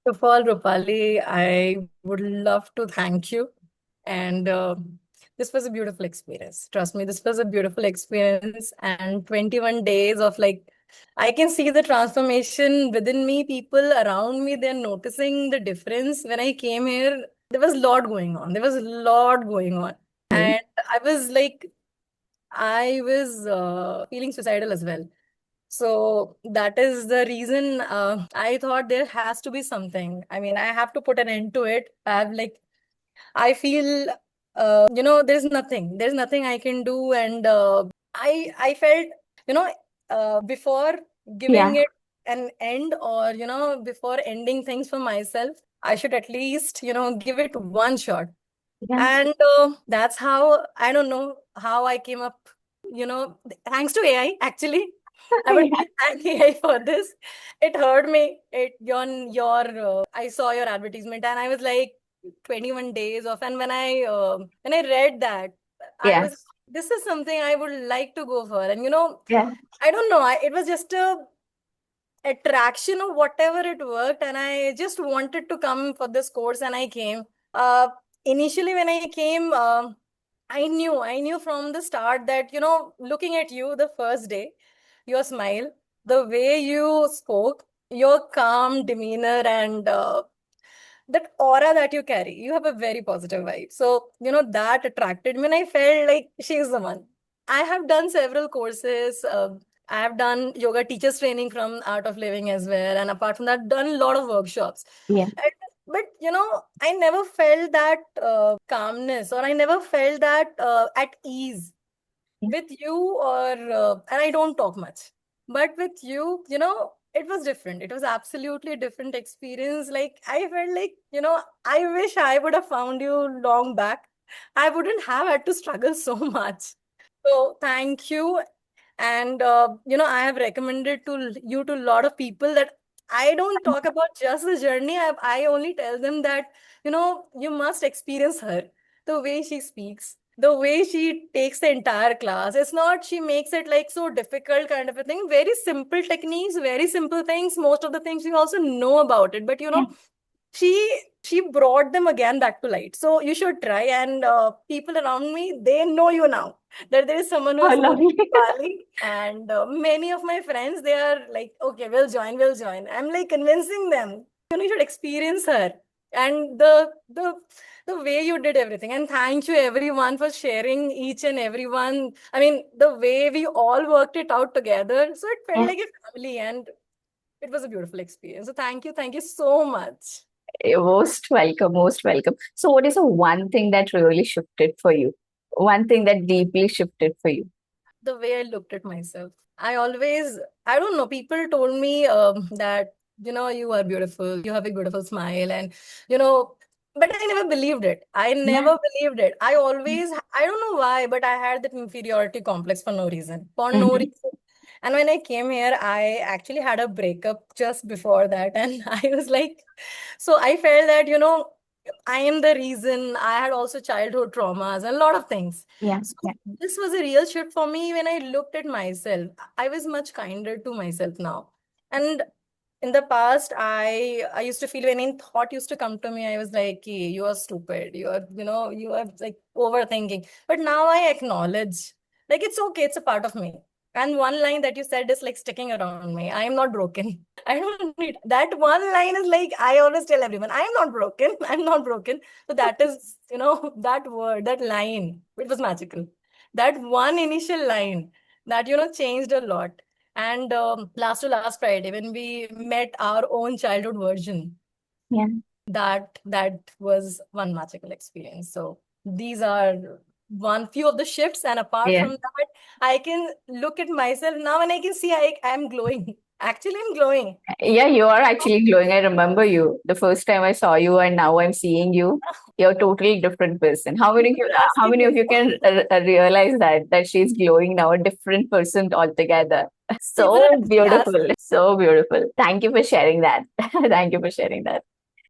First of all, Rupali, I would love to thank you. And this was a beautiful experience. Trust me, this was a beautiful experience. And 21 days of like, I can see the transformation within me. People around me, they're noticing the difference. When I came here, there was a lot going on. There was a lot going on. Mm. And I was like, I was feeling suicidal as well. So that is the reason I thought there has to be something. I mean, I have to put an end to it. I feel, there's nothing I can do. And I felt, you know, before giving Yeah, it an end or, before ending things for myself, I should at least, give it one shot. yeah, And that's how, I don't know how I came up, thanks to AI, actually. I would yeah, thank AI for this. It heard me. I saw your advertisement and I was like 21 days off. And when I read that, I yeah, was, this is something I would like to go for. And, yeah, I don't know, it was just a attraction of whatever it worked. And I just wanted to come for this course and I came. Uh, Initially, when I came, I knew from the start that, looking at you the first day, your smile, the way you spoke, your calm demeanor, and that aura that you carry, you have a very positive vibe. So, that attracted me. And I felt like she's the one. I have done several courses. I have done yoga teachers training from Art of Living as well. And apart from that, done a lot of workshops. yeah, And, but, I never felt that calmness, or I never felt that at ease with you, or and I don't talk much, but with you, it was different. It was absolutely a different experience. Like, I felt like, I wish I would have found you long back. I wouldn't have had to struggle so much. So thank you. And I have recommended to you to a lot of people that I don't talk about just the journey. I only tell them that, you must experience her, the way she speaks, the way she takes the entire class. It's not she makes it like so difficult kind of a thing. Very simple techniques, very simple things. Most of the things you also know about it, but yeah. she she brought them again back to light. So you should try. And people around me, they know you now, that there is someone who How has moved lovely. to Bali. And many of my friends, they are like, okay, we'll join. I'm like convincing them, you should experience her. And the way you did everything. And thank you everyone for sharing, each and everyone. I mean, the way we all worked it out together. So it felt Yeah. like a family, and it was a beautiful experience. So thank you so much. You're most welcome, most welcome. So, what is the one thing that really shifted for you? One thing that deeply shifted for you? The way I looked at myself. I don't know, people told me that, you are beautiful, you have a beautiful smile, and, you know, but I never believed it. I Yeah. never believed it. I don't know why, but I had that inferiority complex for no reason. For no Mm-hmm. reason. And when I came here, I actually had a breakup just before that. And I was like, so I felt that, I am the reason. I had also childhood traumas and a lot of things. Yeah, So yeah, this was a real shift for me when I looked at myself. I was much kinder to myself now. And in the past, I used to feel when any thought used to come to me, I was like, hey, you are stupid. You are like overthinking. But now I acknowledge, like, it's okay, it's a part of me. And one line that you said is like sticking around me. I am not broken. I don't need that. One line is like, I always tell everyone, I am not broken. I'm not broken. So that is, that word, that line, it was magical. That one initial line that, changed a lot. And last to last Friday, when we met our own childhood version, yeah. that was one magical experience. So these are one few of the shifts. And apart Yeah. from that, I can look at myself now and I can see I'm glowing. Actually, I'm glowing. Yeah, you are actually glowing. I remember you the first time I saw you, and now I'm seeing you. You're a totally different person. People How asking many of me, you can realize that she's glowing now, a different person altogether? people are So actually beautiful, asking. so beautiful. Thank you for sharing that. Thank you for sharing that.